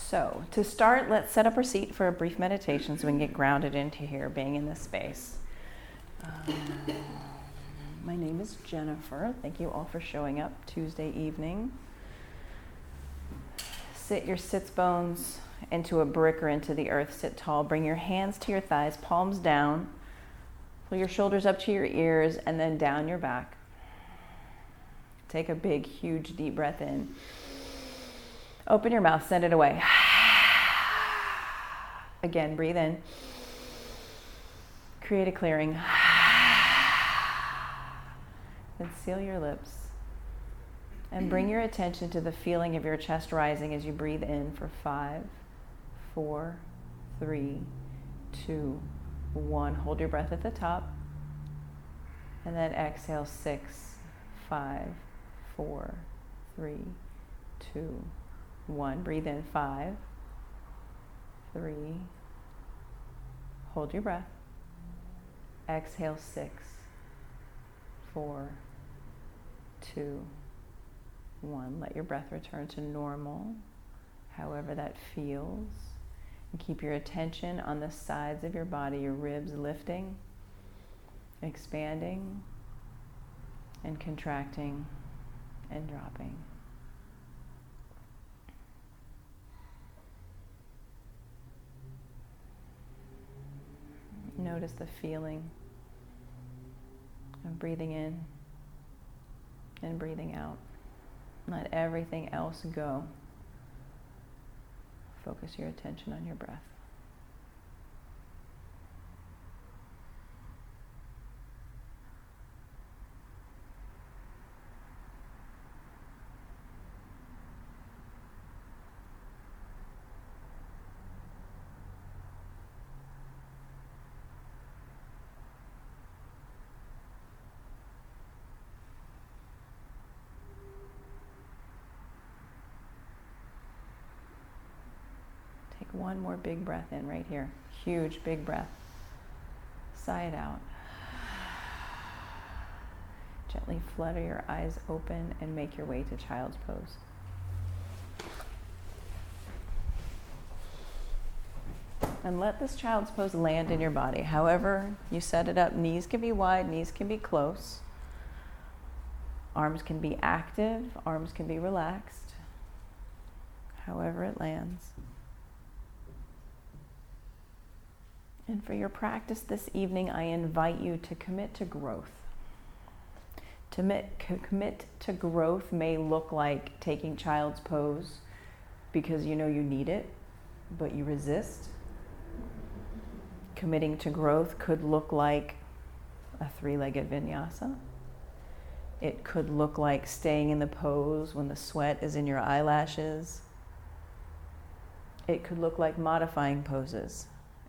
So to start, let's set up our seat for a brief meditation so we can get grounded into here, being in this space. My name is Jennifer. Thank you all for showing up Tuesday evening. Sit your sits bones into a brick or into the earth. Sit tall. Bring your hands to your thighs, palms down. Pull your shoulders up to your ears and then down your back. Take a big, huge, deep breath in. Open your mouth, send it away. Again, breathe in. Create a clearing. Then seal your lips. And bring your attention to the feeling of your chest rising as you breathe in for 5, 4, 3, 2, 1. Hold your breath at the top. And then exhale 6, 5, 4, 3, 2, 1. Breathe in 5, 3. Hold your breath. Exhale 6, 4, 2, 1. Let your breath return to normal, however that feels. And keep your attention on the sides of your body, your ribs lifting, expanding, and contracting, and dropping. Notice the feeling of breathing in and breathing out. Let everything else go. Focus your attention on your breath. Take one more big breath in right here. Huge, big breath. Sigh it out. Gently flutter your eyes open and make your way to child's pose. And let this child's pose land in your body. However you set it up, knees can be wide, knees can be close. Arms can be active, arms can be relaxed. However it lands. And for your practice this evening, I invite you to commit to growth. To commit to growth may look like taking child's pose because you know you need it, but you resist. Committing to growth could look like a 3-legged vinyasa. It could look like staying in the pose when the sweat is in your eyelashes. It could look like modifying poses.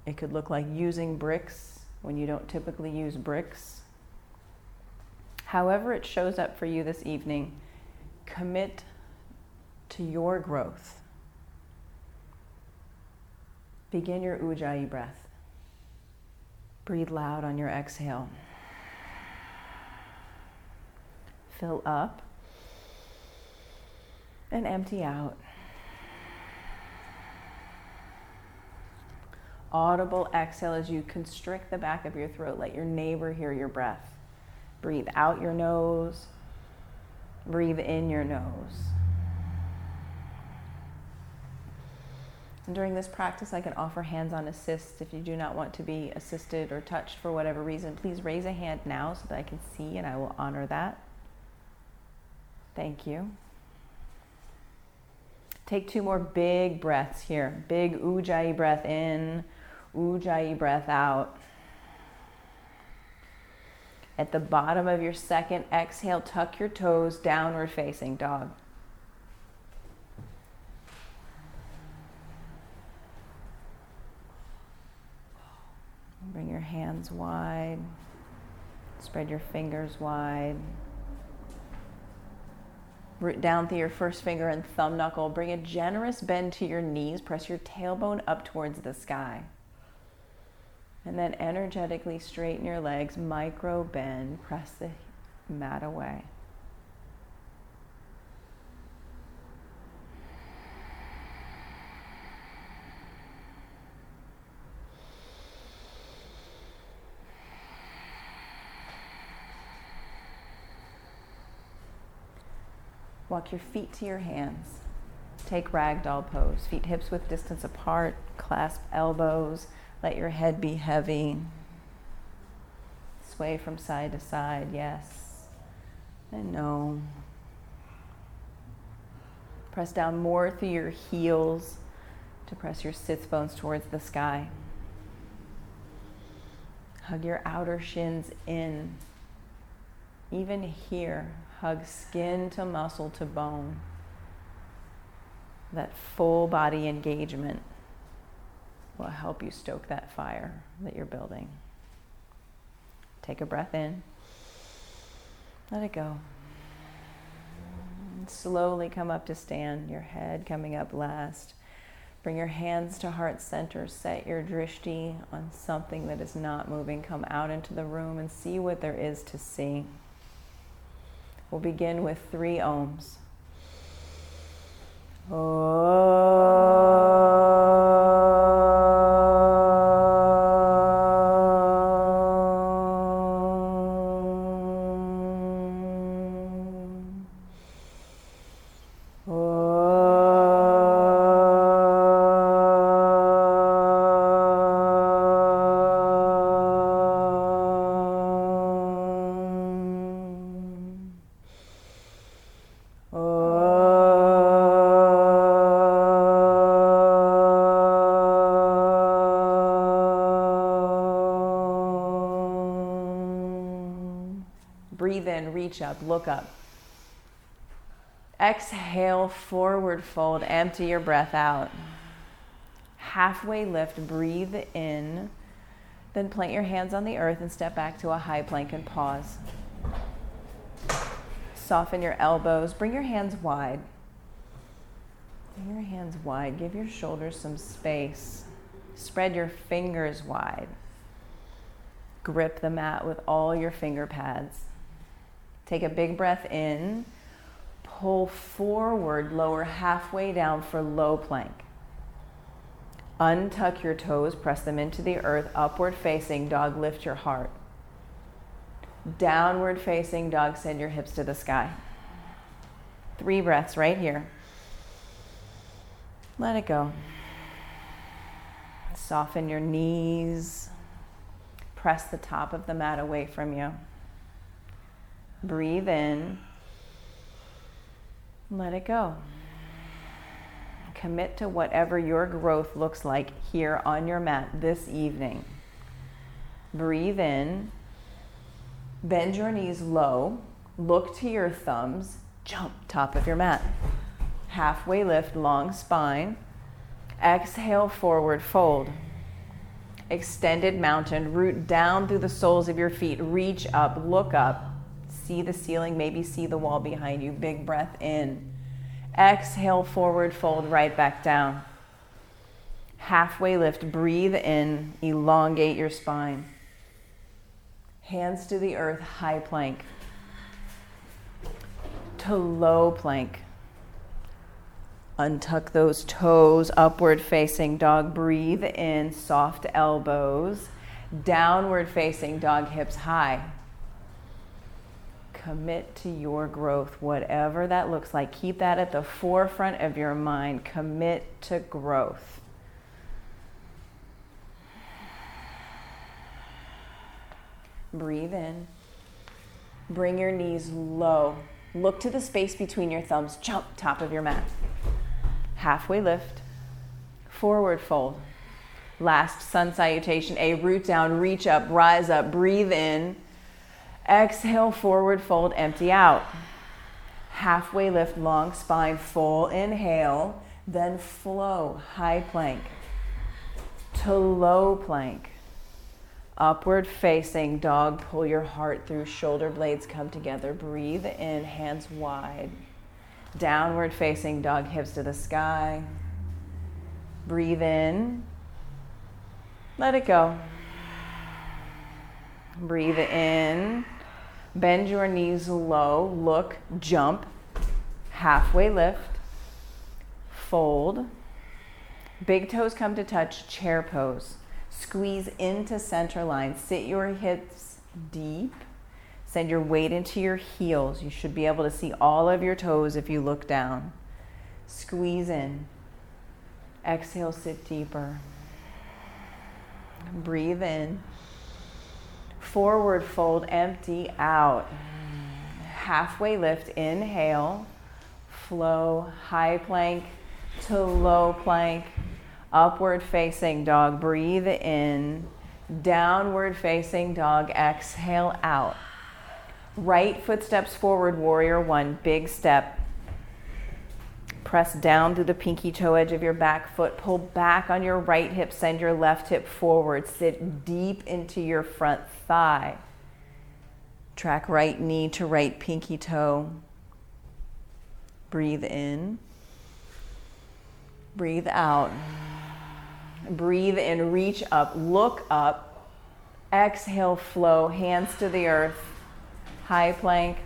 It could look like using bricks when you don't typically use bricks. However it shows up for you this evening, commit to your growth. Begin your Ujjayi breath. Breathe loud on your exhale. Fill up and empty out. Audible exhale as you constrict the back of your throat. Let your neighbor hear your breath. Breathe out your nose. Breathe in your nose. And during this practice, I can offer hands-on assist. If you do not want to be assisted or touched for whatever reason, please raise a hand now so that I can see and I will honor that. Thank you. Take 2 more big breaths here. Big Ujjayi breath in, Ujjayi breath out. At the bottom of your second exhale, tuck your toes, downward facing dog. Bring your hands wide. Spread your fingers wide. Root down through your first finger and thumb knuckle. Bring a generous bend to your knees. Press your tailbone up towards the sky. And then energetically straighten your legs, micro bend, press the mat away. Walk your feet to your hands. Take ragdoll pose. Feet hips width distance apart. Clasp elbows. Let your head be heavy. Sway from side to side, yes and no. Press down more through your heels to press your sits bones towards the sky. Hug your outer shins in. Even here, hug skin to muscle to bone. That full body engagement will help you stoke that fire that you're building. Take a breath in. Let it go. And slowly come up to stand, your head coming up last. Bring your hands to heart center. Set your drishti on something that is not moving. Come out into the room and see what there is to see. We'll begin with 3 ohms. Breathe in, reach up, look up. Exhale, forward fold, empty your breath out. Halfway lift, breathe in. Then plant your hands on the earth and step back to a high plank and pause. Soften your elbows, bring your hands wide. Bring your hands wide, give your shoulders some space. Spread your fingers wide. Grip the mat with all your finger pads. Take a big breath in, pull forward, lower halfway down for low plank. Untuck your toes, press them into the earth, upward facing dog, lift your heart. Downward facing dog, send your hips to the sky. 3 breaths right here. Let it go. Soften your knees. Press the top of the mat away from you. Breathe in. Let it go. Commit to whatever your growth looks like here on your mat this evening. Breathe in. Bend your knees low. Look to your thumbs. Jump, top of your mat. Halfway lift, long spine. Exhale, forward fold. Extended mountain, root down through the soles of your feet. Reach up, look up. See the ceiling, maybe see the wall behind you. Big breath in. Exhale, forward fold, right back down. Halfway lift, breathe in, elongate your spine. Hands to the earth, high plank. To low plank. Untuck those toes, upward facing dog, breathe in, soft elbows. Downward facing dog, hips high. Commit to your growth, whatever that looks like. Keep that at the forefront of your mind. Commit to growth. Breathe in. Bring your knees low. Look to the space between your thumbs. Jump, top of your mat. Halfway lift. Forward fold. Last sun salutation. A root down, reach up, rise up, breathe in. Exhale, forward fold, empty out. Halfway lift, long spine, full inhale, then flow, high plank to low plank. Upward facing dog, pull your heart through, shoulder blades come together. Breathe in, hands wide. Downward facing dog, hips to the sky. Breathe in. Let it go. Breathe in. Bend your knees low, look, jump, halfway lift, fold. Big toes come to touch, chair pose. Squeeze into center line, sit your hips deep. Send your weight into your heels. You should be able to see all of your toes if you look down. Squeeze in. Exhale, sit deeper. Breathe in. Forward fold, empty out. Halfway lift, inhale. Flow, high plank to low plank. Upward facing dog, breathe in. Downward facing dog, exhale out. Right foot steps forward, warrior one, big step. Press down through the pinky toe edge of your back foot. Pull back on your right hip, send your left hip forward. Sit deep into your front thigh. Track right knee to right pinky toe. Breathe in. Breathe out. Breathe in, reach up, look up. Exhale, flow, hands to the earth. High plank,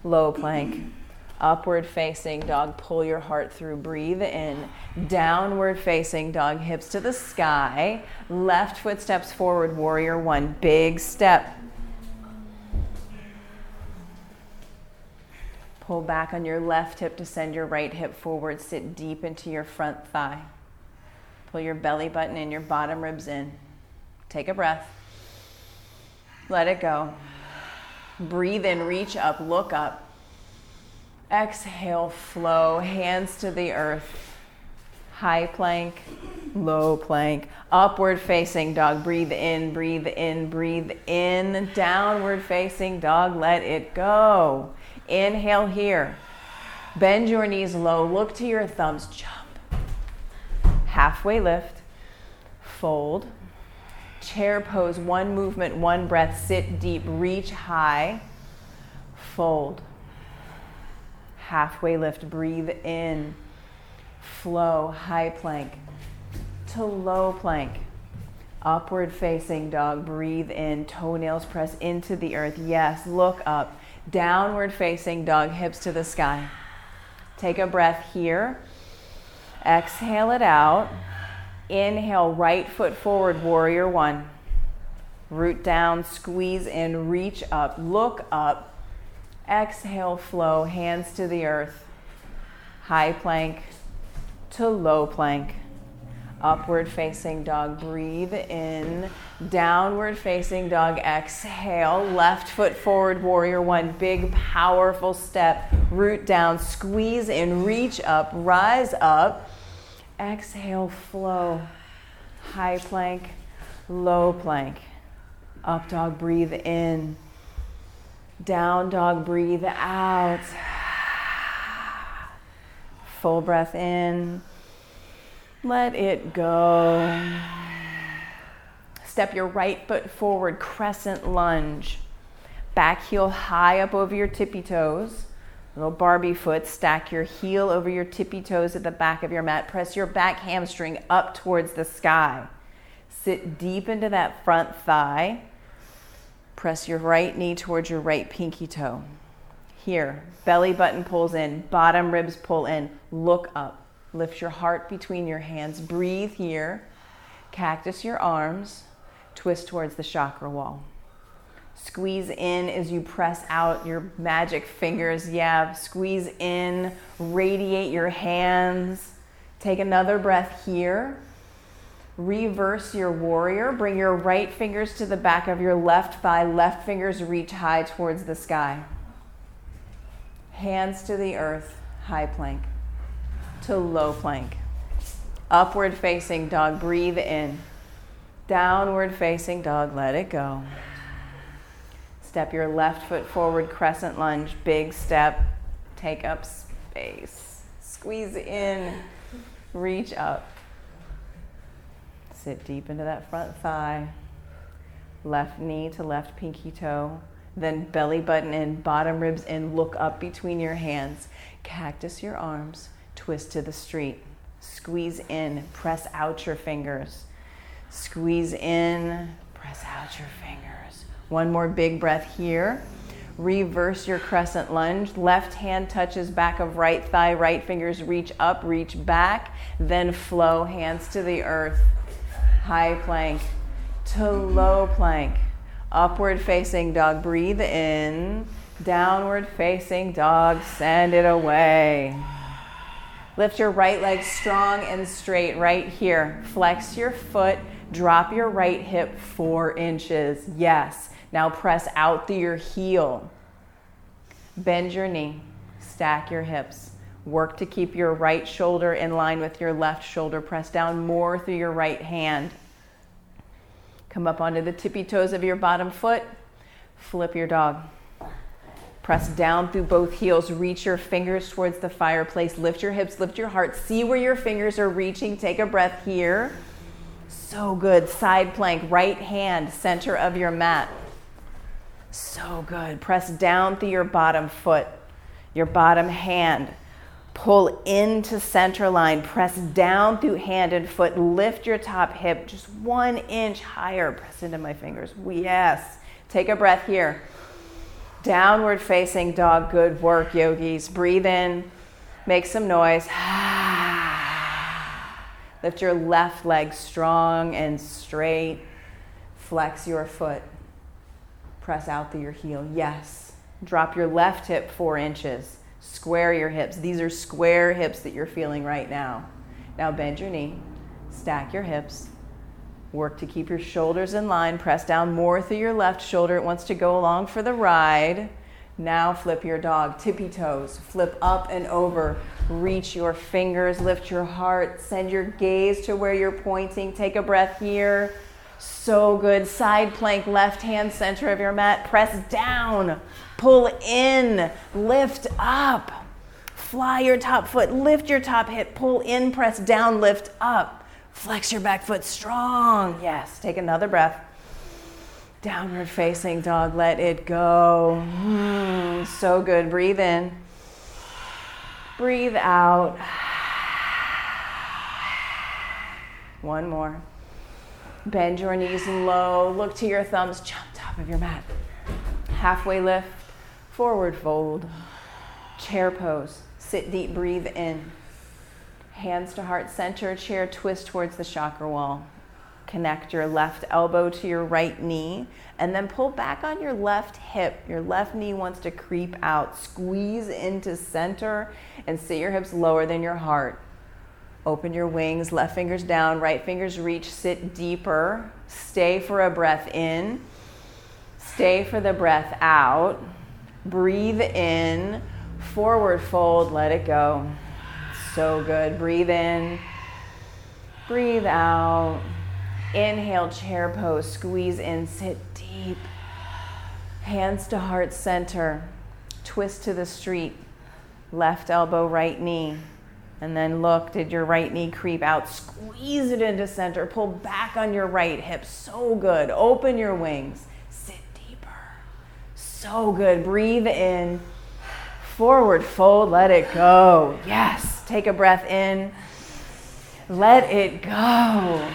low plank. Upward facing dog, pull your heart through, breathe in. Downward facing dog, hips to the sky. Left foot steps forward, warrior one, big step. Pull back on your left hip to send your right hip forward, sit deep into your front thigh. Pull your belly button in, your bottom ribs in. Take a breath. Let it go. Breathe in, reach up, look up. Exhale, flow, hands to the earth. High plank, low plank. Upward facing dog, breathe in, breathe in, breathe in. Downward facing dog, let it go. Inhale here. Bend your knees low, look to your thumbs, jump. Halfway lift, fold. Chair pose, one movement, one breath, sit deep, reach high, fold. Halfway lift, breathe in, flow, high plank to low plank. Upward facing dog, breathe in, toenails press into the earth, yes, look up. Downward facing dog, hips to the sky. Take a breath here. Exhale it out. Inhale, right foot forward, warrior one. Root down, squeeze in, reach up, look up. Exhale, flow, hands to the earth. High plank to low plank. Upward facing dog, breathe in. Downward facing dog, exhale. Left foot forward, warrior one. Big, powerful step. Root down, squeeze in, reach up, rise up. Exhale, flow. High plank, low plank. Up dog, breathe in. Down dog, breathe out. Full breath in. Let it go. Step your right foot forward, crescent lunge. Back heel high up over your tippy toes. Little Barbie foot, stack your heel over your tippy toes at the back of your mat. Press your back hamstring up towards the sky. Sit deep into that front thigh. Press your right knee towards your right pinky toe. Here, belly button pulls in, bottom ribs pull in, look up. Lift your heart between your hands. Breathe here. Cactus your arms. Twist towards the chakra wall. Squeeze in as you press out your magic fingers. Yeah, squeeze in. Radiate your hands. Take another breath here. Reverse your warrior. Bring your right fingers to the back of your left thigh. Left fingers reach high towards the sky. Hands to the earth. High plank to low plank. Upward facing dog, breathe in. Downward facing dog, let it go. Step your left foot forward, crescent lunge, big step. Take up space. Squeeze in, reach up. Sit deep into that front thigh. Left knee to left pinky toe. Then belly button in, bottom ribs in, look up between your hands. Cactus your arms. Twist to the street. Squeeze in, press out your fingers. Squeeze in, press out your fingers. One more big breath here. Reverse your crescent lunge. Left hand touches back of right thigh. Right fingers reach up, reach back. Then flow, hands to the earth. High plank to low plank. Upward facing dog, breathe in. Downward facing dog, send it away. Lift your right leg strong and straight right here. Flex your foot, drop your right hip 4 inches. Yes. Now press out through your heel. Bend your knee, stack your hips. Work to keep your right shoulder in line with your left shoulder. Press down more through your right hand. Come up onto the tippy toes of your bottom foot. Flip your dog. Press down through both heels. Reach your fingers towards the fireplace. Lift your hips, lift your heart. See where your fingers are reaching. Take a breath here. So good. Side plank, right hand, center of your mat. So good. Press down through your bottom foot, your bottom hand. Pull into center line. Press down through hand and foot. Lift your top hip just 1 inch higher. Press into my fingers. Yes. Take a breath here. Downward facing dog. Good work, yogis. Breathe in. Make some noise. Lift your left leg strong and straight. Flex your foot. Press out through your heel. Yes. Drop your left hip 4 inches. Square your hips. These are square hips that you're feeling right now. Now bend your knee. Stack your hips. Work to keep your shoulders in line. Press down more through your left shoulder. It wants to go along for the ride. Now flip your dog. Tippy toes. Flip up and over. Reach your fingers. Lift your heart. Send your gaze to where you're pointing. Take a breath here. So good. Side plank, left hand, center of your mat. Press down. Pull in. Lift up. Fly your top foot. Lift your top hip. Pull in. Press down. Lift up. Flex your back foot strong. Yes. Take another breath. Downward facing dog. Let it go. So good. Breathe in. Breathe out. One more. Bend your knees low. Look to your thumbs. Jump top of your mat. Halfway lift. Forward fold. Chair pose. Sit deep. Breathe in. Hands to heart center. Chair twist towards the chakra wall. Connect your left elbow to your right knee. And then pull back on your left hip. Your left knee wants to creep out. Squeeze into center and sit your hips lower than your heart. Open your wings, left fingers down, right fingers reach, sit deeper. Stay for a breath in. Stay for the breath out. Breathe in, forward fold, let it go. So good. Breathe in, breathe out. Inhale, chair pose, squeeze in, sit deep. Hands to heart center. Twist to the street. Left elbow, right knee. And then look, did your right knee creep out? Squeeze it into center. Pull back on your right hip. So good. Open your wings. Sit deeper. So good. Breathe in. Forward fold. Let it go. Yes. Take a breath in. Let it go.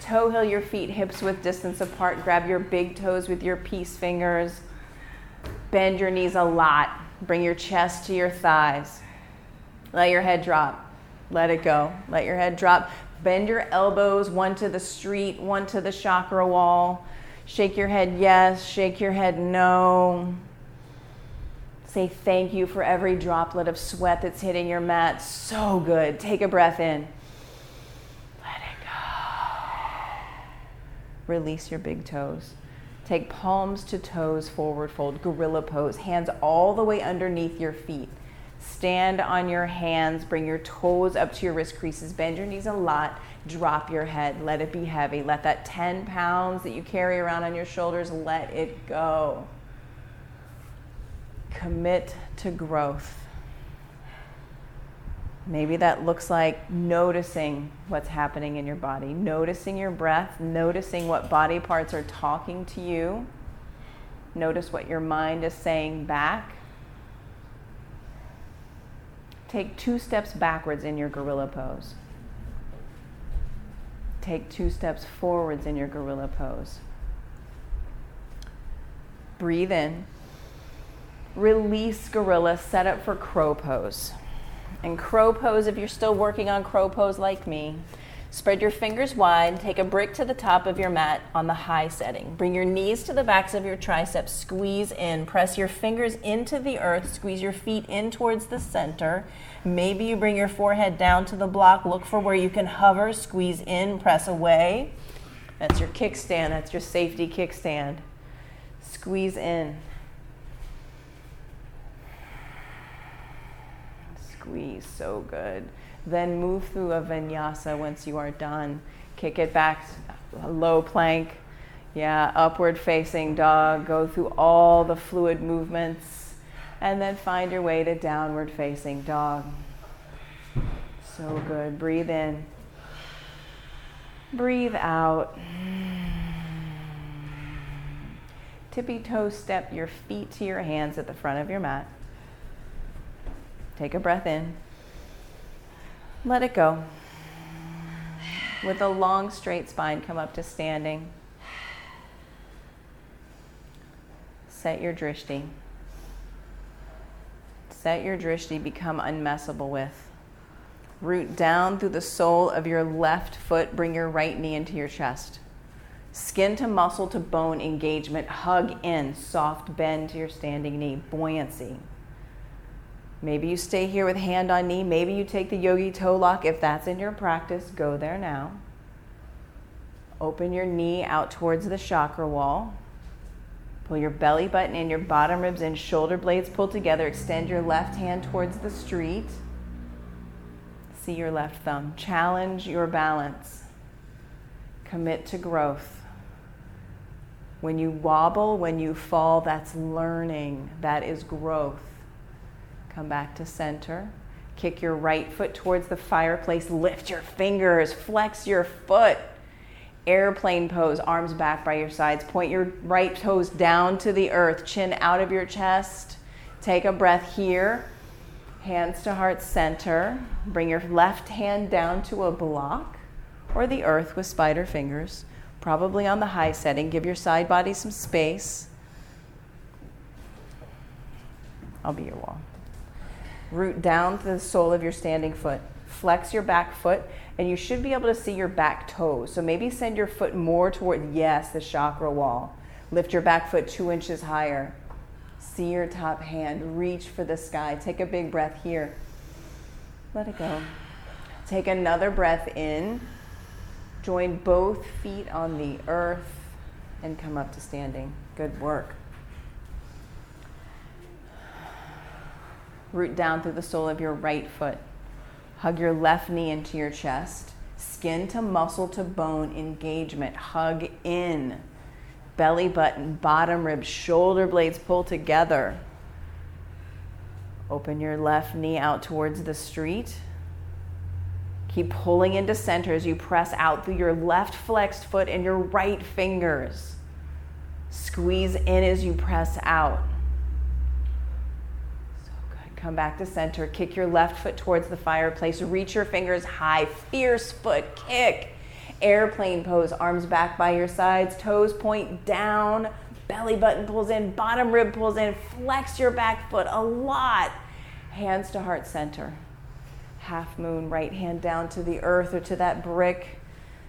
Toe heel your feet, hips width distance apart. Grab your big toes with your peace fingers. Bend your knees a lot. Bring your chest to your thighs. Let your head drop. Let it go. Let your head drop. Bend your elbows, one to the street, one to the chakra wall. Shake your head yes, shake your head no. Say thank you for every droplet of sweat that's hitting your mat. So good. Take a breath in. Let it go. Release your big toes. Take palms to toes, forward fold, gorilla pose. Hands all the way underneath your feet. Stand on your hands, bring your toes up to your wrist creases, bend your knees a lot, drop your head, let it be heavy. Let that 10 pounds that you carry around on your shoulders, let it go. Commit to growth. Maybe that looks like noticing what's happening in your body, noticing your breath, noticing what body parts are talking to you. Notice what your mind is saying back. Take 2 steps backwards in your gorilla pose. Take 2 steps forwards in your gorilla pose. Breathe in. Release gorilla, set up for crow pose. And crow pose, if you're still working on crow pose like me, Spread your fingers wide. Take a brick to the top of your mat on the high setting. Bring your knees to the backs of your triceps. Squeeze in. Press your fingers into the earth. Squeeze your feet in towards the center. Maybe you bring your forehead down to the block. Look for where you can hover. Squeeze in. Press away. That's your kickstand. That's your safety kickstand. Squeeze in. Squeeze. So good. Then move through a vinyasa once you are done. Kick it back, low plank. Yeah, upward facing dog. Go through all the fluid movements and then find your way to downward facing dog. So good. Breathe in. Breathe out. Tippy toe step your feet to your hands at the front of your mat. Take a breath in. Let it go. With a long, straight spine, come up to standing. Set your drishti. Set your drishti, become unmessable with. Root down through the sole of your left foot. Bring your right knee into your chest. Skin to muscle to bone engagement. Hug in. Soft bend to your standing knee. Buoyancy. Maybe you stay here with hand on knee. Maybe you take the yogi toe lock. If that's in your practice, go there now. Open your knee out towards the chakra wall. Pull your belly button in, your bottom ribs in, shoulder blades pulled together. Extend your left hand towards the street. See your left thumb. Challenge your balance. Commit to growth. When you wobble, when you fall, that's learning. That is growth. Come back to center. Kick your right foot towards the fireplace. Lift your fingers. Flex your foot. Airplane pose, arms back by your sides. Point your right toes down to the earth. Chin out of your chest. Take a breath here. Hands to heart center. Bring your left hand down to a block or the earth with spider fingers. Probably on the high setting. Give your side body some space. I'll be your wall. Root down to the sole of your standing foot. Flex your back foot, and you should be able to see your back toes. So maybe send your foot more toward, yes, the chakra wall. Lift your back foot 2 inches higher. See your top hand. Reach for the sky. Take a big breath here. Let it go. Take another breath in. Join both feet on the earth and come up to standing. Good work. Root down through the sole of your right foot. Hug your left knee into your chest. Skin to muscle to bone engagement. Hug in. Belly button, bottom ribs, shoulder blades pull together. Open your left knee out towards the street. Keep pulling into center as you press out through your left flexed foot and your right fingers. Squeeze in as you press out. Come back to center. Kick your left foot towards the fireplace. Reach your fingers high. Fierce foot kick. Airplane pose. Arms back by your sides. Toes point down. Belly button pulls in. Bottom rib pulls in. Flex your back foot a lot. Hands to heart center. Half moon. Right hand down to the earth or to that brick.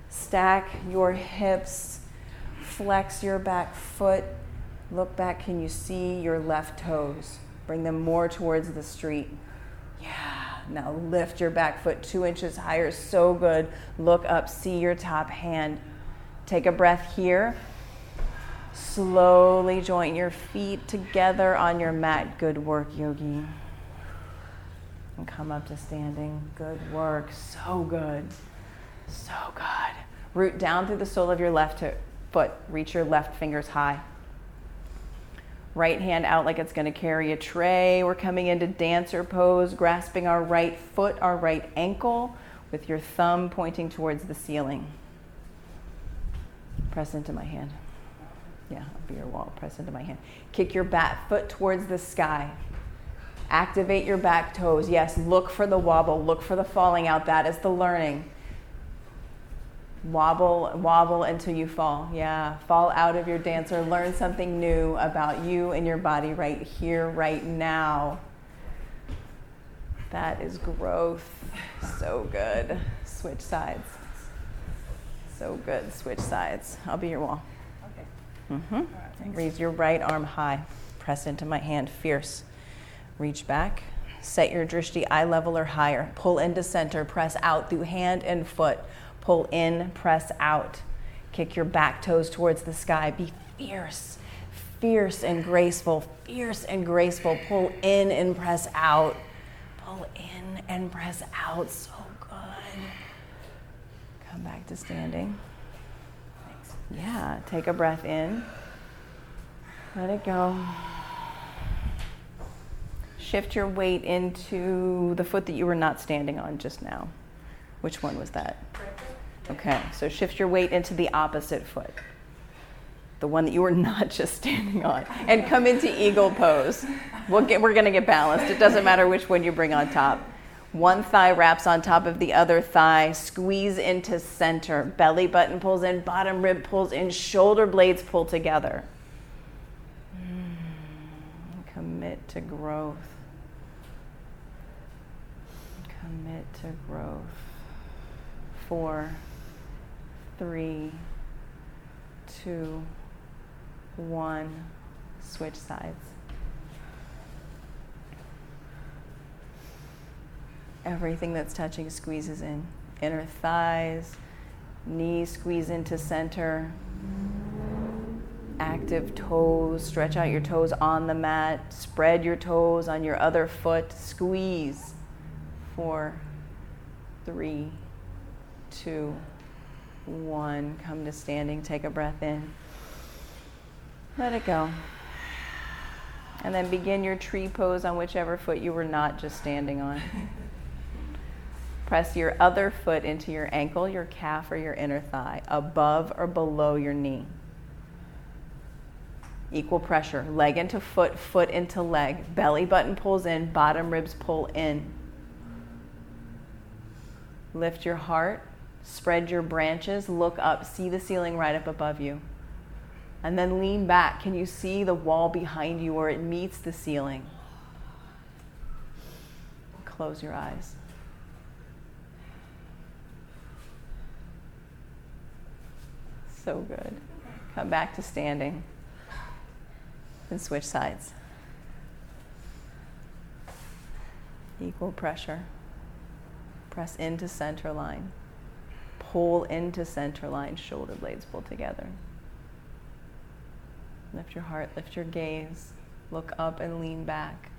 Stack your hips. Flex your back foot. Look back. Can you see your left toes? Bring them more towards the street. Yeah. Now lift your back foot 2 inches higher. So good. Look up. See your top hand. Take a breath here. Slowly join your feet together on your mat. Good work, yogi. And come up to standing. Good work. So good. So good. Root down through the sole of your left foot. Reach your left fingers high. Right hand out like it's going to carry a tray. We're coming into dancer pose, grasping our right foot, our right ankle, with your thumb pointing towards the ceiling. Press into my hand. Yeah, I'll be your wall. Press into my hand. Kick your back foot towards the sky. Activate your back toes. Yes, look for the wobble. Look for the falling out. That is the learning. Wobble until you fall. Yeah, fall out of your dancer. Learn something new about you and your body right here, right now. That is growth. So good. Switch sides. So good. Switch sides. I'll be your wall. Okay. Mm-hmm. All right, thanks. Raise your right arm high. Press into my hand. Fierce. Reach back. Set your drishti eye level or higher. Pull into center. Press out through hand and foot. Pull in. Press out. Kick your back toes towards the sky. Be fierce. Fierce and graceful. Fierce and graceful. Pull in and press out. Pull in and press out. So good. Come back to standing. Thanks. Yeah, take a breath in. Let it go. Shift your weight into the foot that you were not standing on just now. Which one was that? Okay, so shift your weight into the opposite foot. The one that you were not just standing on. And come into eagle pose. We're going to get balanced. It doesn't matter which one you bring on top. One thigh wraps on top of the other thigh. Squeeze into center. Belly button pulls in, bottom rib pulls in, shoulder blades pull together. Commit to growth. Commit to growth. 4, 3, 2, 1. Switch sides. Everything that's touching squeezes in. Inner thighs, knees squeeze into center. Active toes, stretch out your toes on the mat. Spread your toes on your other foot. Squeeze. 4, 3, 2, 1. Come to standing. Take a breath in. Let it go. And then begin your tree pose on whichever foot you were not just standing on. Press your other foot into your ankle, your calf, or your inner thigh, above or below your knee. Equal pressure, leg into foot, foot into leg. Belly button pulls in, bottom ribs pull in. Lift your heart, spread your branches, look up, see the ceiling right up above you. And then lean back. Can you see the wall behind you where it meets the ceiling? Close your eyes. So good. Come back to standing. And switch sides. Equal pressure. Press into center line. Pull into center line. Shoulder blades pull together. Lift your heart, lift your gaze. Look up and lean back.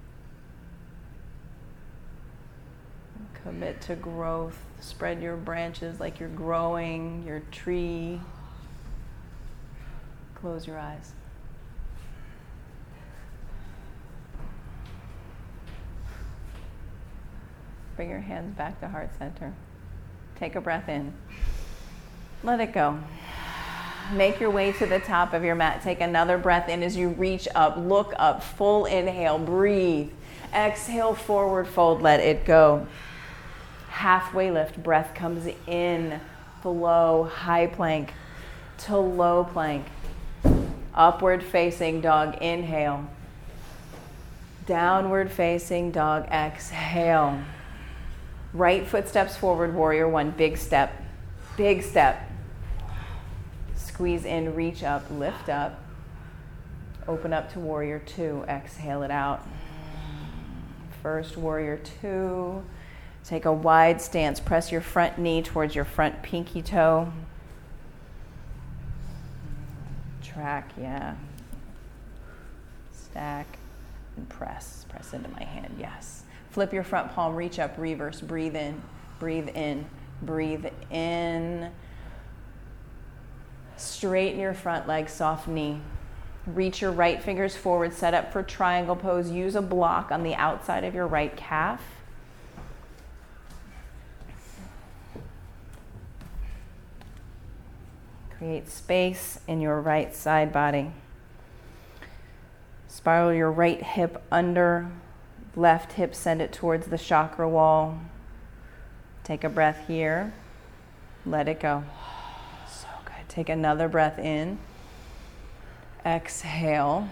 Commit to growth. Spread your branches like you're growing your tree. Close your eyes. Bring your hands back to heart center. Take a breath in. Let it go. Make your way to the top of your mat. Take another breath in as you reach up. Look up. Full inhale. Breathe. Exhale, forward fold. Let it go. Halfway lift. Breath comes in. Flow. High plank to low plank. Upward facing dog. Inhale. Downward facing dog. Exhale. Right foot steps forward. Warrior 1. Big step. Big step. Squeeze in, reach up, lift up. Open up to warrior 2. Exhale it out. First warrior 2. Take a wide stance. Press your front knee towards your front pinky toe. Track, yeah. Stack and press. Press into my hand, yes. Flip your front palm, reach up, reverse. Breathe in, breathe in, breathe in. Straighten your front leg, soft knee. Reach your right fingers forward, set up for triangle pose. Use a block on the outside of your right calf. Create space in your right side body. Spiral your right hip under, left hip send it towards the chakra wall. Take a breath here. Let it go. Take another breath in. Exhale.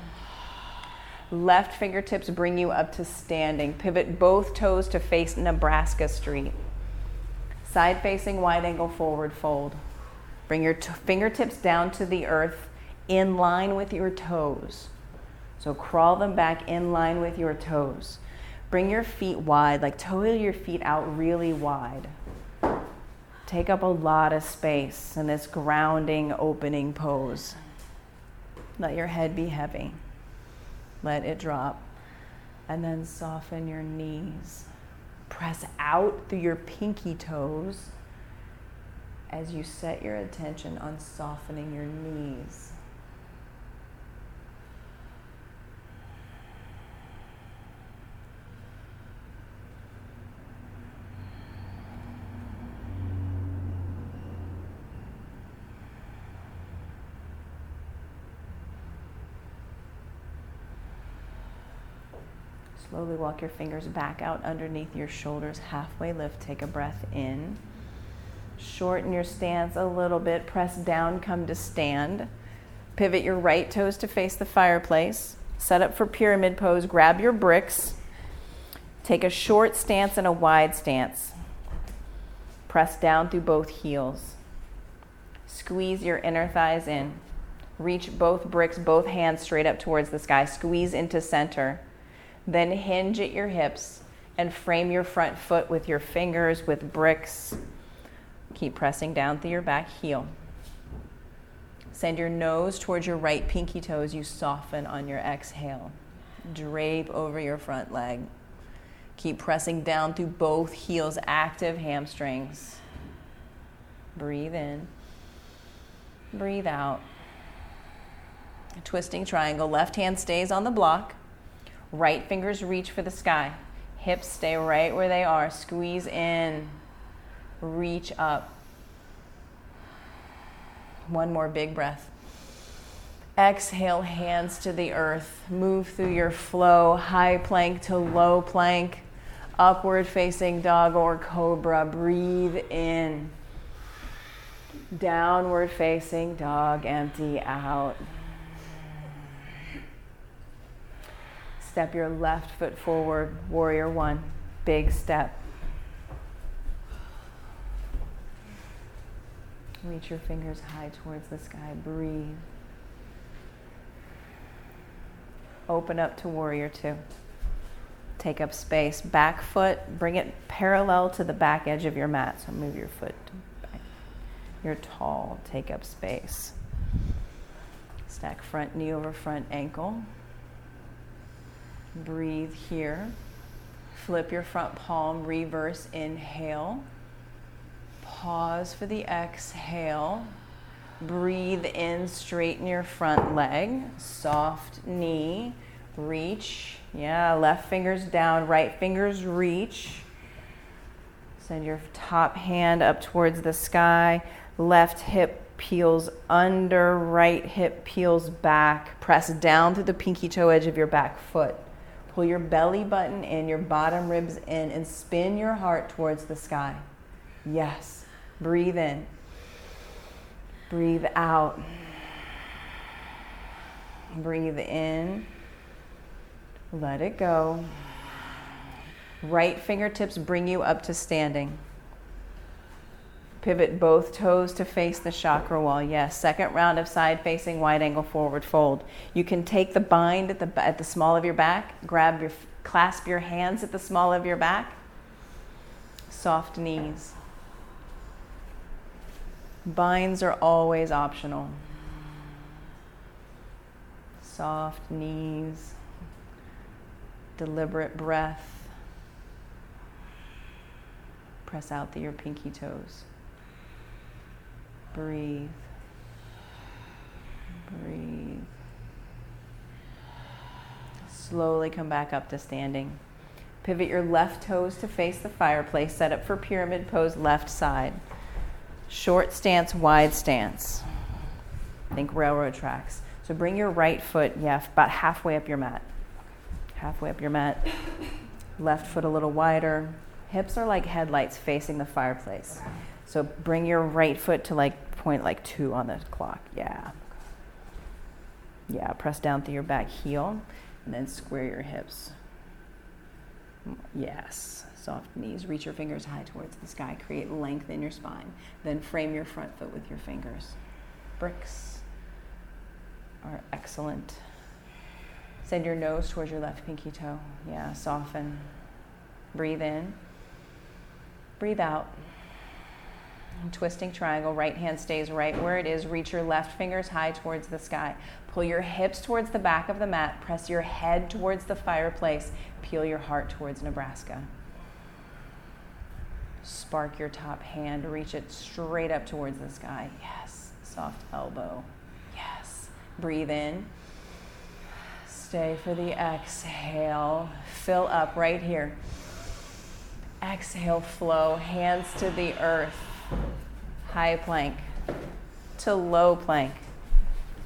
Left fingertips bring you up to standing. Pivot both toes to face Nebraska Street. Side facing wide angle forward fold. Bring your fingertips down to the earth in line with your toes. So crawl them back in line with your toes. Bring your feet wide, like toe your feet out really wide. Take up a lot of space in this grounding, opening pose. Let your head be heavy. Let it drop. And then soften your knees. Press out through your pinky toes as you set your attention on softening your knees. Slowly walk your fingers back out underneath your shoulders, halfway lift, take a breath in. Shorten your stance a little bit, press down, come to stand. Pivot your right toes to face the fireplace. Set up for pyramid pose, grab your bricks. Take a short stance and a wide stance. Press down through both heels. Squeeze your inner thighs in. Reach both bricks, both hands straight up towards the sky. Squeeze into center. Then hinge at your hips and frame your front foot with your fingers, with bricks. Keep pressing down through your back heel. Send your nose towards your right pinky toes. You soften on your exhale. Drape over your front leg. Keep pressing down through both heels, active hamstrings. Breathe in. Breathe out. Twisting triangle. Left hand stays on the block. Right fingers reach for the sky. Hips stay right where they are. Squeeze in. Reach up. One more big breath. Exhale, hands to the earth. Move through your flow. High plank to low plank. Upward facing dog or cobra. Breathe in. Downward facing dog. Empty out. Step your left foot forward, warrior one, big step. Reach your fingers high towards the sky, breathe. Open up to warrior two. Take up space, back foot, bring it parallel to the back edge of your mat. So move your foot back. You're tall, take up space. Stack front knee over front ankle. Breathe here. Flip your front palm, reverse inhale. Pause for the exhale. Breathe in, straighten your front leg. Soft knee. Reach. Yeah, left fingers down, right fingers reach. Send your top hand up towards the sky. Left hip peels under, right hip peels back. Press down through the pinky toe edge of your back foot. Pull your belly button in, your bottom ribs in, and spin your heart towards the sky. Yes. Breathe in. Breathe out. Breathe in. Let it go. Right fingertips bring you up to standing. Pivot both toes to face the chakra wall. Yes, second round of side facing wide angle forward fold. You can take the bind at the small of your back, clasp your hands at the small of your back. Soft knees. Binds are always optional. Soft knees. Deliberate breath. Press out through your pinky toes. Breathe. Breathe. Slowly come back up to standing. Pivot your left toes to face the fireplace. Set up for pyramid pose, left side. Short stance, wide stance. Think railroad tracks. So bring your right foot, about halfway up your mat. Halfway up your mat. Left foot a little wider. Hips are like headlights facing the fireplace. So bring your right foot to point 2 on the clock. Yeah. Yeah, press down through your back heel and then square your hips. Yes. soft knees. Reach your fingers high towards the sky. Create length in your spine. Then frame your front foot with your fingers. Bricks are excellent. Send your nose towards your left pinky toe. Yeah, soften. Breathe in. Breathe out. Twisting triangle, right hand stays right where it is. Reach your left fingers high towards the sky. Pull your hips towards the back of the mat. Press your head towards the fireplace. Peel your heart towards Nebraska. Spark your top hand. Reach it straight up towards the sky. Yes. Soft elbow. Yes. Breathe in. Stay for the exhale. Fill up right here. Exhale, flow. Hands to the earth. High plank to low plank.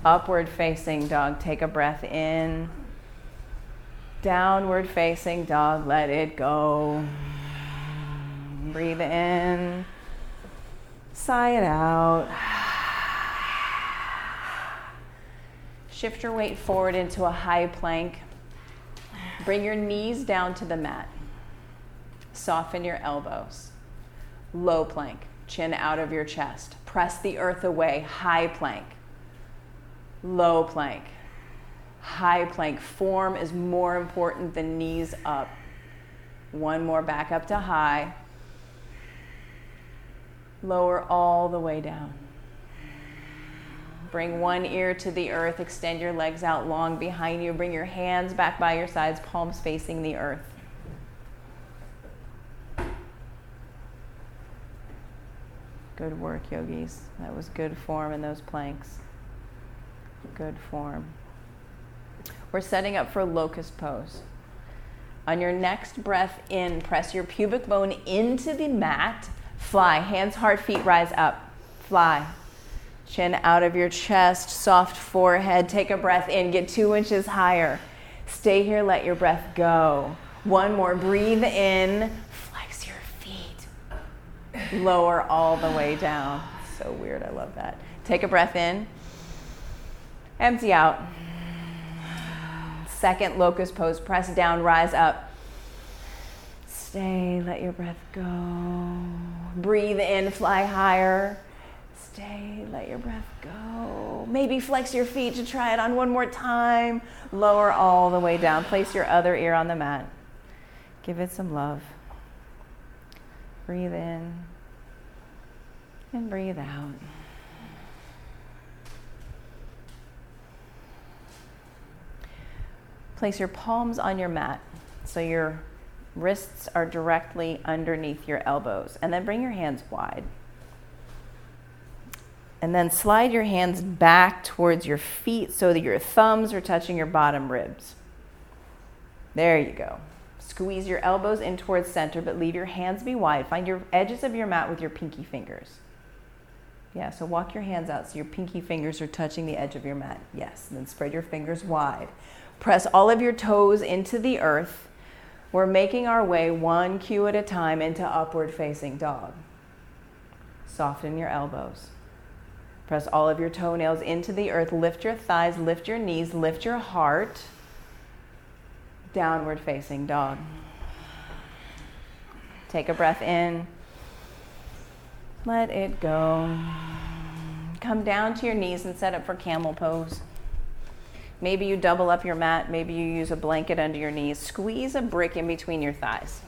Upward facing dog. Take a breath in. Downward facing dog. Let it go. Breathe in. Sigh it out. Shift your weight forward into a high plank. Bring your knees down to the mat. Soften your elbows. Low plank. Chin out of your chest. Press the earth away. High plank. Low plank. High plank. Form is more important than knees up. One more, back up to high. Lower all the way down. Bring one ear to the earth. Extend your legs out long behind you. Bring your hands back by your sides, palms facing the earth. Good work, yogis. That was good form in those planks. Good form. We're setting up for locust pose. On your next breath in, press your pubic bone into the mat. Fly. Hands, heart, feet rise up. Fly. Chin out of your chest, soft forehead. Take a breath in. Get 2 inches higher. Stay here. Let your breath go. One more. Breathe in. Flex your feet. Lower all the way down. So weird. I love that. Take a breath in. Empty out. Second locust pose. Press down. Rise up. Stay. Let your breath go. Breathe in. Fly higher. Stay, let your breath go. Maybe flex your feet to try it on one more time. Lower all the way down. Place your other ear on the mat. Give it some love. Breathe in and breathe out. Place your palms on your mat so your wrists are directly underneath your elbows. And then bring your hands wide. And then slide your hands back towards your feet so that your thumbs are touching your bottom ribs. There you go. Squeeze your elbows in towards center, but leave your hands be wide. Find your edges of your mat with your pinky fingers. Yeah, so walk your hands out so your pinky fingers are touching the edge of your mat. Yes, and then spread your fingers wide. Press all of your toes into the earth. We're making our way one cue at a time into upward facing dog. Soften your elbows. Press all of your toenails into the earth. Lift your thighs, lift your knees, lift your heart. Downward facing dog. Take a breath in. Let it go. Come down to your knees and set up for camel pose. Maybe you double up your mat. Maybe you use a blanket under your knees. Squeeze a brick in between your thighs.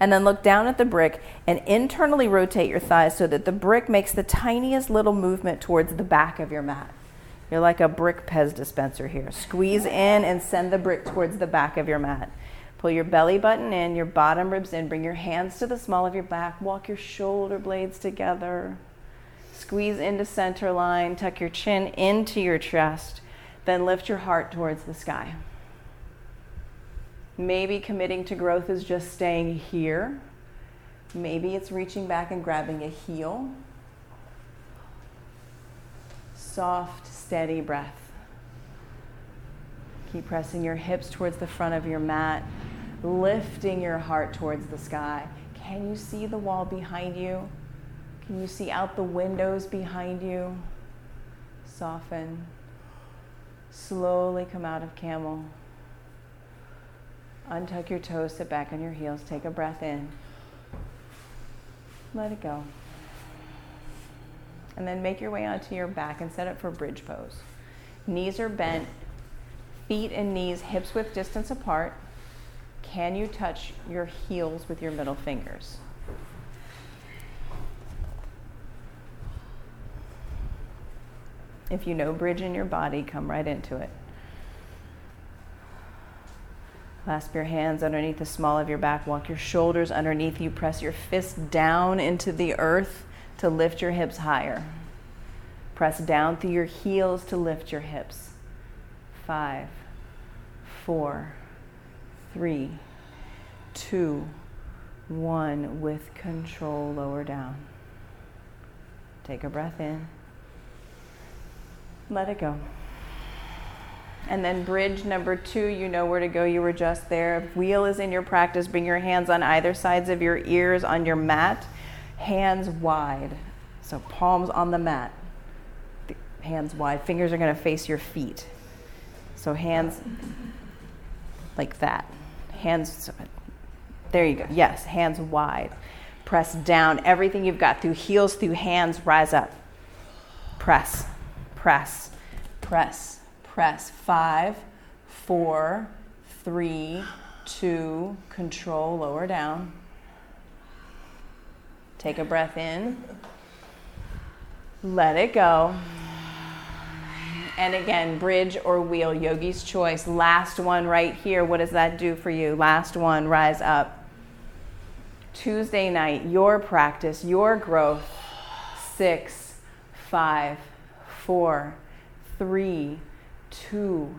And then look down at the brick and internally rotate your thighs so that the brick makes the tiniest little movement towards the back of your mat. You're like a brick Pez dispenser here. Squeeze in and send the brick towards the back of your mat. Pull your belly button in, your bottom ribs in. Bring your hands to the small of your back. Walk your shoulder blades together. Squeeze into center line. Tuck your chin into your chest. Then lift your heart towards the sky. Maybe committing to growth is just staying here. Maybe it's reaching back and grabbing a heel. Soft, steady breath. Keep pressing your hips towards the front of your mat, lifting your heart towards the sky. Can you see the wall behind you? Can you see out the windows behind you? Soften. Slowly come out of camel. Untuck your toes, sit back on your heels, take a breath in. Let it go. And then make your way onto your back and set up for bridge pose. Knees are bent, feet and knees hips width distance apart. Can you touch your heels with your middle fingers? If you know bridge in your body, come right into it. Clasp your hands underneath the small of your back. Walk your shoulders underneath you. Press your fists down into the earth to lift your hips higher. Press down through your heels to lift your hips. 5, 4, 3, 2, 1. With control, lower down. Take a breath in. Let it go. And then bridge number 2, you know where to go. You were just there. If wheel is in your practice, bring your hands on either sides of your ears on your mat. Hands wide. So palms on the mat. Hands wide. Fingers are going to face your feet. So hands like that. Hands, there you go. Yes, hands wide. Press down. Everything you've got through heels, through hands, rise up. Press, press, press. Press. 5, 4, 3, 2, control, lower down. Take a breath in. Let it go. And again, bridge or wheel, yogi's choice. Last one right here. What does that do for you? Last one, rise up. Tuesday night, your practice, your growth. 6, 5, 4, 3, 2,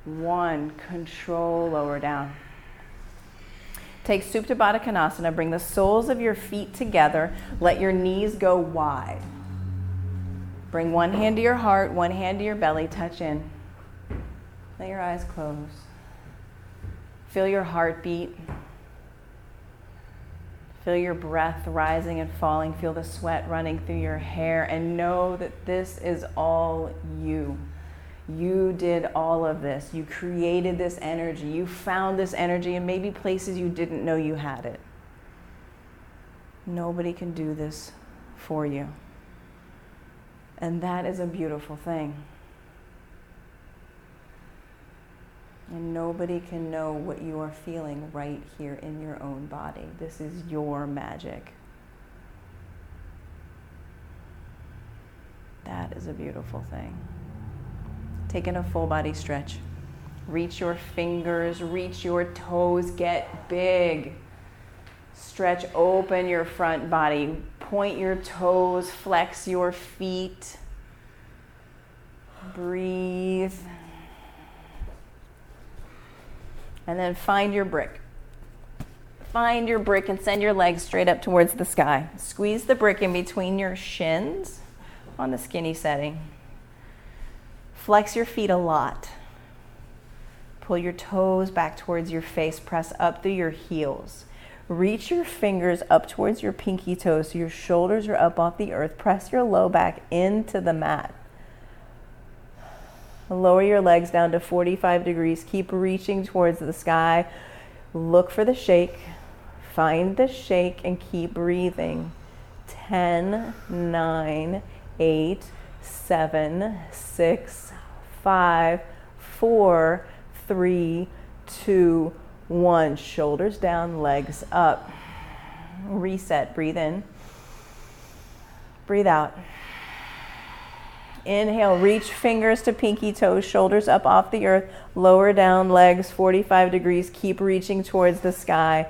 1. Control, lower down. Take Supta Baddha Konasana. Bring the soles of your feet together. Let your knees go wide. Bring one hand to your heart, one hand to your belly. Touch in. Let your eyes close. Feel your heartbeat. Feel your breath rising and falling. Feel the sweat running through your hair. And know that this is all you. You did all of this. You created this energy. You found this energy in maybe places you didn't know you had it. Nobody can do this for you. And that is a beautiful thing. And nobody can know what you are feeling right here in your own body. This is your magic. That is a beautiful thing. Taking a full body stretch. Reach your fingers, reach your toes, get big. Stretch open your front body. Point your toes, flex your feet. Breathe. And then find your brick. Find your brick and send your legs straight up towards the sky. Squeeze the brick in between your shins on the skinny setting. Flex your feet a lot. Pull your toes back towards your face. Press up through your heels. Reach your fingers up towards your pinky toes so your shoulders are up off the earth. Press your low back into the mat. Lower your legs down to 45 degrees. Keep reaching towards the sky. Look for the shake. Find the shake and keep breathing. 10, 9, 8, 7, 6, 5, 4, 3, 2, 1. Shoulders down, legs up. Reset. Breathe in. Breathe out. Inhale, reach fingers to pinky toes, shoulders up off the earth, lower down, legs 45 degrees. Keep reaching towards the sky.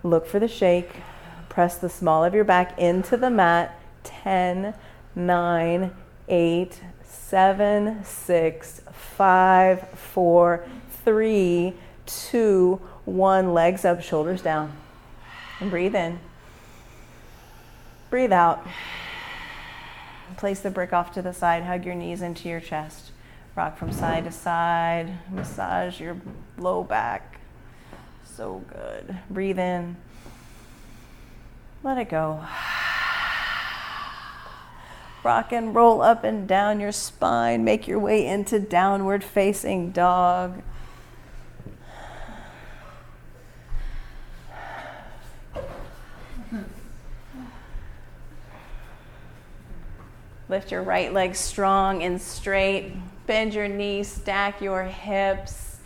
Look for the shake. Press the small of your back into the mat. 10, 9, 8, 7, 6, 5, 4, 3, 2, 1. Legs up, shoulders down. And breathe in. Breathe out. Place the brick off to the side. Hug your knees into your chest. Rock from side to side. Massage your low back. So good. Breathe in. Let it go. Rock and roll up and down your spine. Make your way into downward facing dog. Lift your right leg strong and straight. Bend your knees, stack your hips.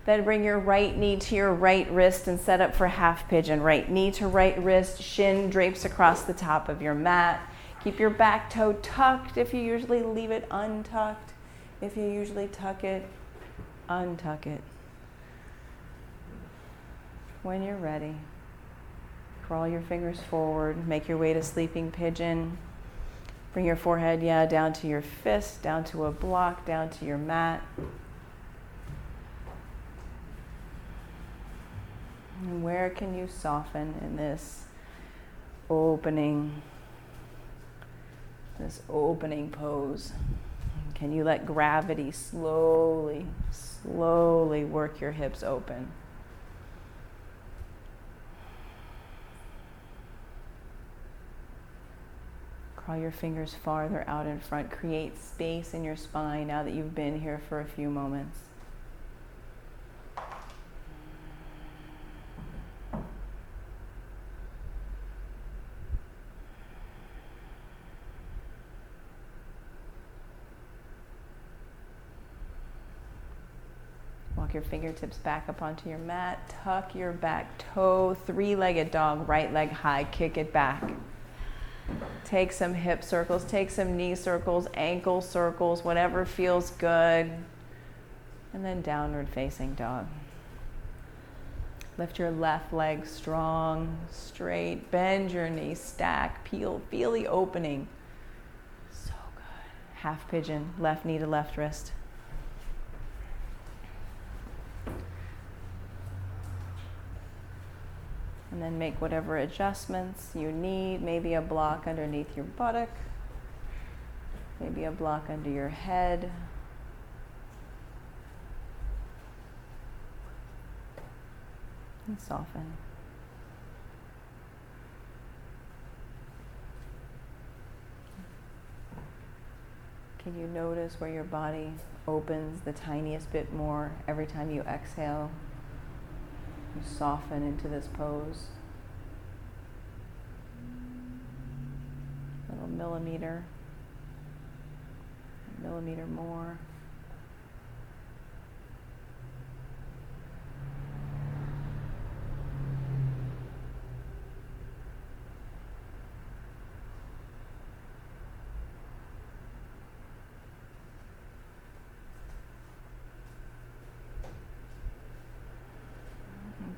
Then bring your right knee to your right wrist and set up for half pigeon. Right knee to right wrist, shin drapes across the top of your mat. Keep your back toe tucked if you usually leave it untucked. If you usually tuck it, untuck it. When you're ready, crawl your fingers forward, make your way to sleeping pigeon. Bring your forehead, down to your fist, down to a block, down to your mat. And where can you soften in this opening pose? Can you let gravity slowly work your hips open? Crawl your fingers farther out in front. Create space in your spine now that you've been here for a few moments. Walk your fingertips back up onto your mat. Tuck your back toe. Three-legged dog. Right leg high. Kick it back. Take some hip circles, take some knee circles, ankle circles, whatever feels good. And then downward facing dog. Lift your left leg strong, straight. Bend your knee, stack, feel the opening. So good. Half pigeon, left knee to left wrist. And then make whatever adjustments you need. Maybe a block underneath your buttock. Maybe a block under your head. And soften. Can you notice where your body opens the tiniest bit more every time you exhale? You soften into this pose. A little millimeter more.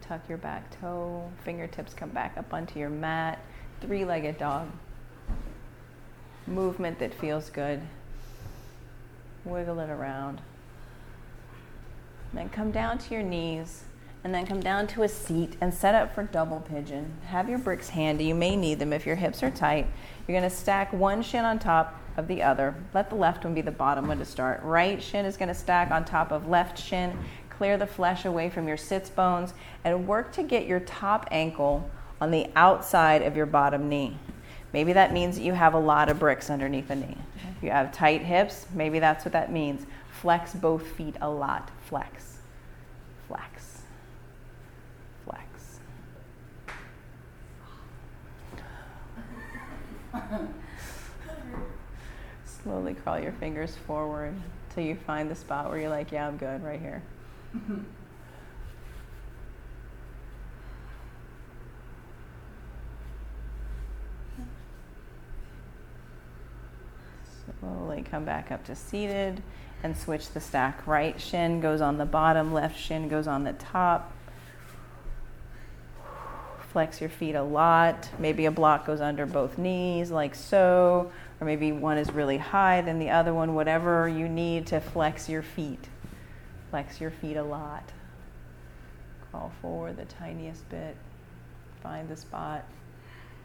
Tuck your back toe, fingertips come back up onto your mat. Three-legged dog. Movement that feels good. Wiggle it around. Then come down to your knees and then come down to a seat and set up for double pigeon. Have your bricks handy. You may need them if your hips are tight. You're going to stack one shin on top of the other. Let the left one be the bottom one to start. Right shin is going to stack on top of left shin. Clear the flesh away from your sits bones and work to get your top ankle on the outside of your bottom knee. Maybe that means that you have a lot of bricks underneath the knee. If you have tight hips, maybe that's what that means. Flex both feet a lot. Flex, flex, flex. Slowly crawl your fingers forward till you find the spot where you're like, yeah, I'm good right here. Slowly come back up to seated and switch the stack. Right shin goes on the bottom, left shin goes on the top. Flex your feet a lot. Maybe a block goes under both knees like so, or maybe one is really high than the other one, whatever you need to flex your feet. Flex your feet a lot. Crawl forward the tiniest bit. Find the spot.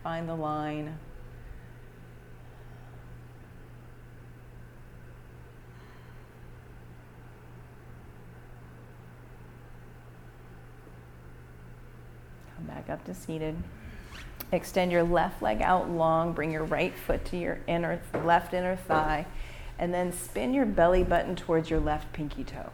Find the line. Come back up to seated. Extend your left leg out long. Bring your right foot to your left inner thigh. And then spin your belly button towards your left pinky toe.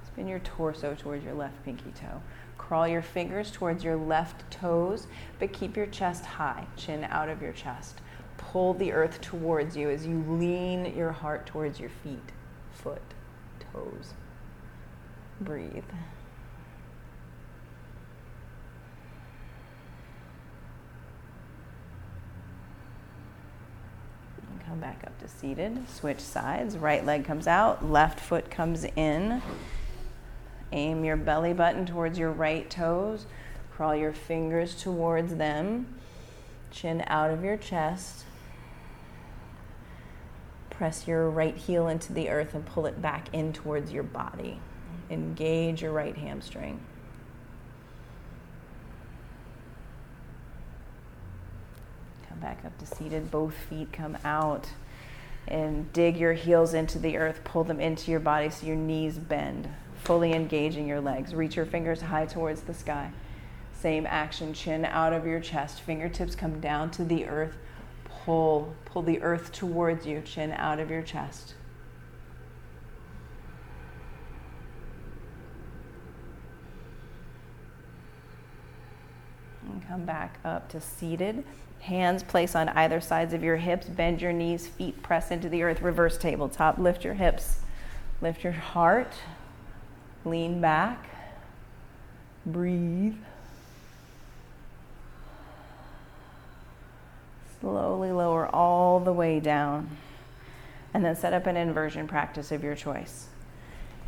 Spin your torso towards your left pinky toe. Crawl your fingers towards your left toes, but keep your chest high, chin out of your chest. pull the earth towards you as you lean your heart towards your feet, foot, toes. Breathe. And come back up to seated. Switch sides. Right leg comes out, left foot comes in. Aim your belly button towards your right toes. Crawl your fingers towards them. Chin out of your chest. Press your right heel into the earth and pull it back in towards your body. Engage your right hamstring. Come back up to seated. Both feet come out. And dig your heels into the earth. Pull them into your body so your knees bend. Fully engaging your legs. Reach your fingers high towards the sky. Same action. Chin out of your chest. Fingertips come down to the earth. Pull the earth towards you. Chin out of your chest. And come back up to seated. Hands place on either sides of your hips. Bend your knees. Feet press into the earth. Reverse tabletop. Lift your hips. Lift your heart. Lean back. Breathe. Slowly lower all the way down. And then set up an inversion practice of your choice.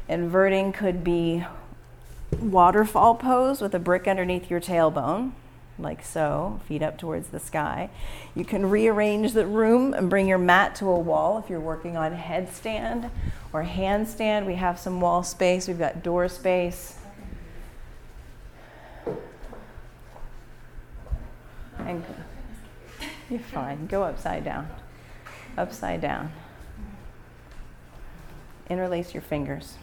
Inverting could be waterfall pose with a brick underneath your tailbone, like so, feet up towards the sky. You can rearrange the room and bring your mat to a wall if you're working on headstand or handstand. We have some wall space. We've got door space. And you're fine. Go upside down. Upside down. Interlace your fingers.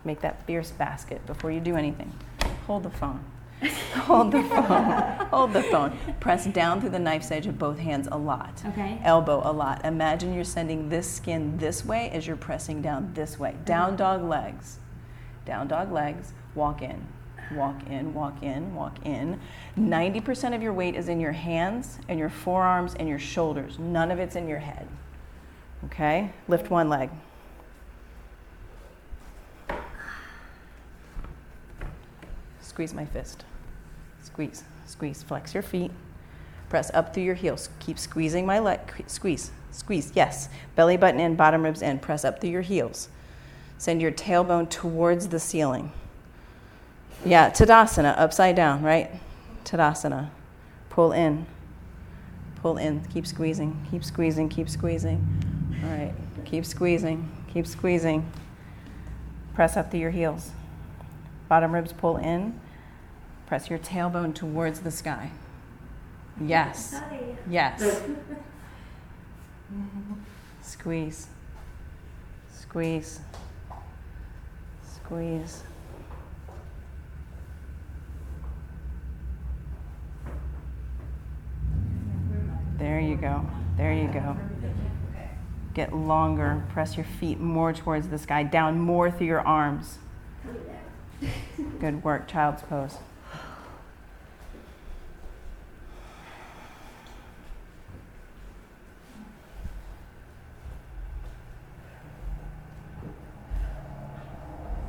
Make that fierce basket before you do anything. Hold the phone. Hold the phone. Hold the phone. Press down through the knife's edge of both hands a lot. Okay. Elbow a lot. Imagine you're sending this skin this way as you're pressing down this way. Down dog legs. Down dog legs. Walk in. Walk in, walk in, walk in. 90% of your weight is in your hands and your forearms and your shoulders. None of it's in your head. Okay? Lift one leg. Squeeze my fist. Squeeze, squeeze. Flex your feet. Press up through your heels. Keep squeezing my leg. Squeeze, squeeze. Yes. Belly button in, bottom ribs in. Press up through your heels. Send your tailbone towards the ceiling. Yeah, Tadasana, upside down, right? Tadasana. Pull in. Pull in. Keep squeezing. Keep squeezing. Keep squeezing. All right. Keep squeezing. Keep squeezing. Press up through your heels. Bottom ribs pull in. Press your tailbone towards the sky. Yes. Yes. Squeeze. Squeeze. Squeeze. There you go. There you go. Get longer. Press your feet more towards the sky. Down more through your arms. Good work. Child's pose.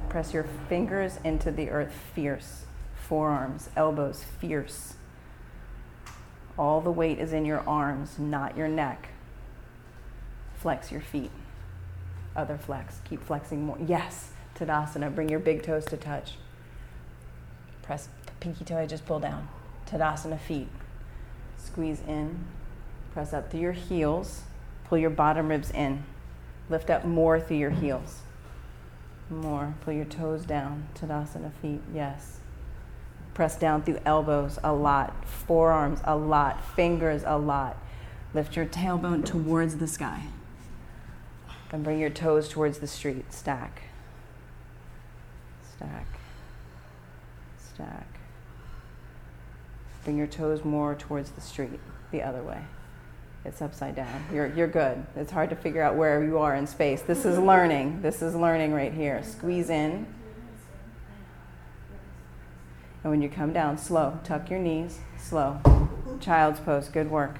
Press your fingers into the earth. Fierce. Forearms, elbows, fierce. All the weight is in your arms, not your neck. Flex your feet. Other flex. Keep flexing more. Yes. Tadasana. Bring your big toes to touch. Press pinky toe edges, pull down. Tadasana feet. Squeeze in. Press up through your heels. Pull your bottom ribs in. Lift up more through your heels. More. Pull your toes down. Tadasana feet. Yes. Press down through elbows a lot. Forearms a lot. Fingers a lot. Lift your tailbone towards the sky. And bring your toes towards the street. Stack. Stack. Stack. Bring your toes more towards the street, the other way. It's upside down. You're good. It's hard to figure out where you are in space. This is learning. This is learning right here. Squeeze in. And when you come down, slow. Tuck your knees. Slow. Child's pose. Good work.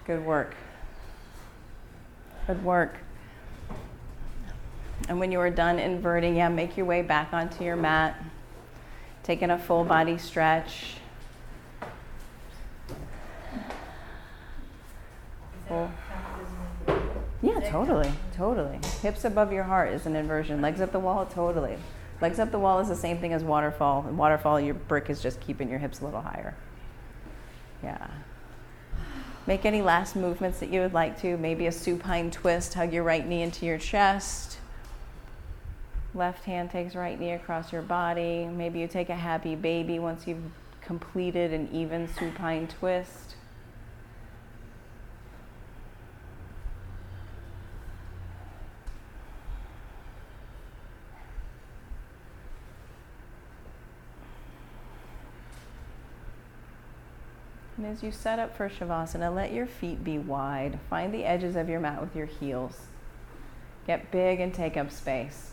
Good work. Good work. And when you are done inverting, make your way back onto your mat. Taking a full body stretch. Full. Yeah, totally. Hips above your heart is an inversion. Legs up the wall, totally. Legs up the wall is the same thing as waterfall. In waterfall, your brick is just keeping your hips a little higher. Yeah. Make any last movements that you would like to. Maybe a supine twist. Hug your right knee into your chest. Left hand takes right knee across your body. Maybe you take a happy baby once you've completed an even supine twist. And as you set up for Shavasana, let your feet be wide. Find the edges of your mat with your heels. Get big and take up space.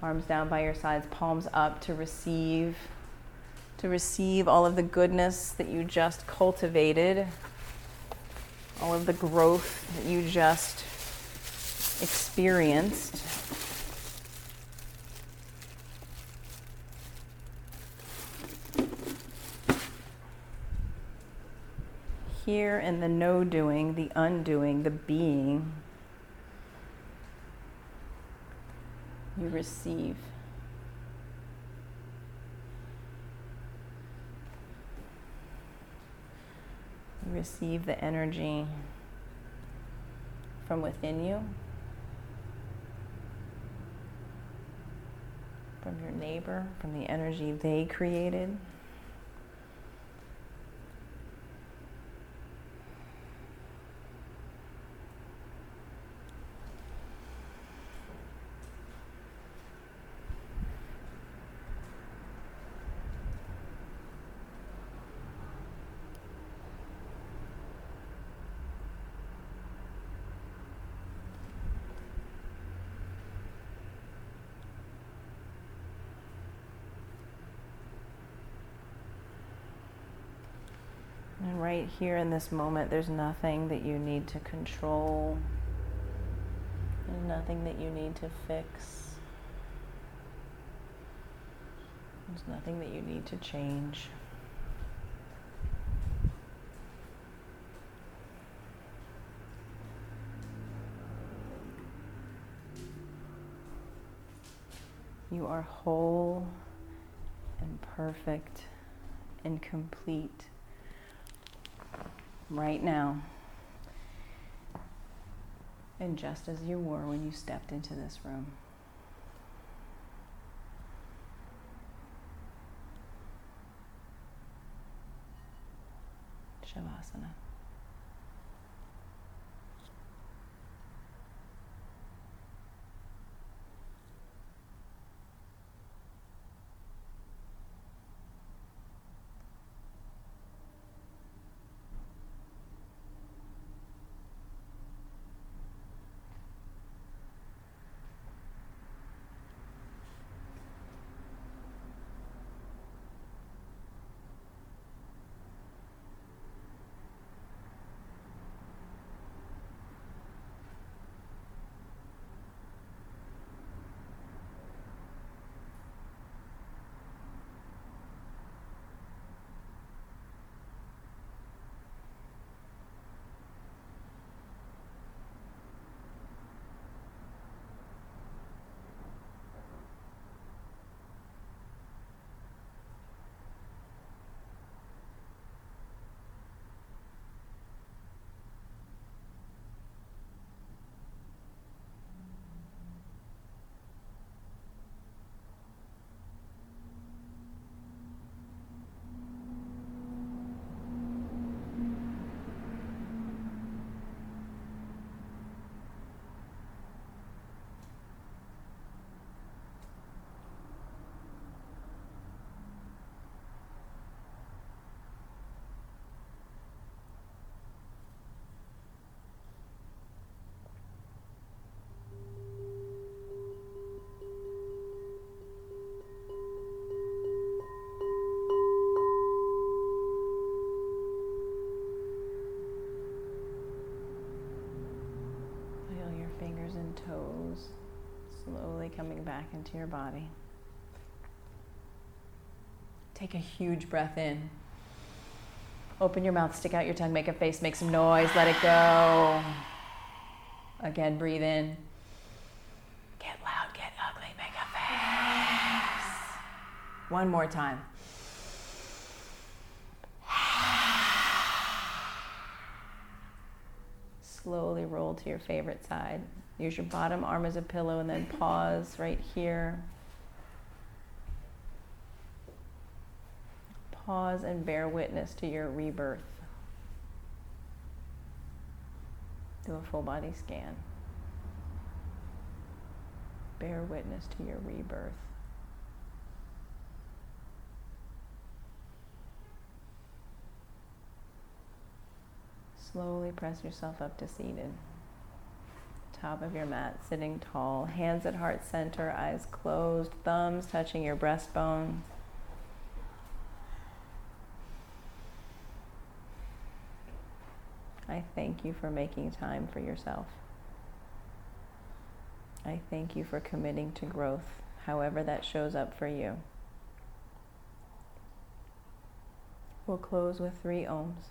Arms down by your sides, palms up to receive all of the goodness that you just cultivated, all of the growth that you just experienced. Here in the no doing, the undoing, the being, you receive. You receive the energy from within you, from your neighbor, from the energy they created. And right here in this moment, there's nothing that you need to control. There's nothing that you need to fix. There's nothing that you need to change. You are whole and perfect and complete right now, and just as you were when you stepped into this room. Shavasana. Fingers and toes slowly coming back into your body. Take a huge breath in. Open your mouth, stick out your tongue, make a face, make some noise, let it go. Again, breathe in. Get loud, get ugly, make a face. One more time. Slowly roll to your favorite side. Use your bottom arm as a pillow and then pause right here. Pause and bear witness to your rebirth. Do a full body scan. Bear witness to your rebirth. Slowly press yourself up to seated. Top of your mat, sitting tall, hands at heart center, eyes closed, thumbs touching your breastbone. I thank you for making time for yourself. I thank you for committing to growth, however that shows up for you. We'll close with 3 ohms.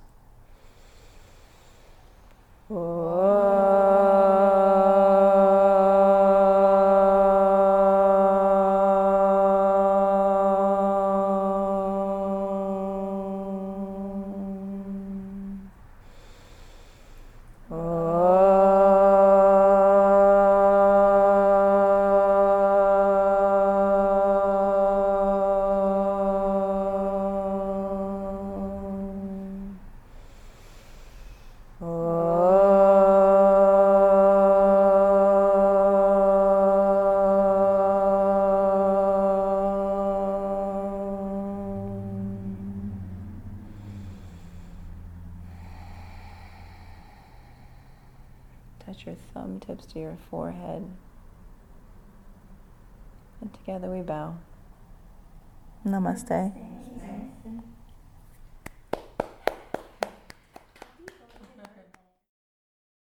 Touch your thumb tips to your forehead. And together we bow. Namaste.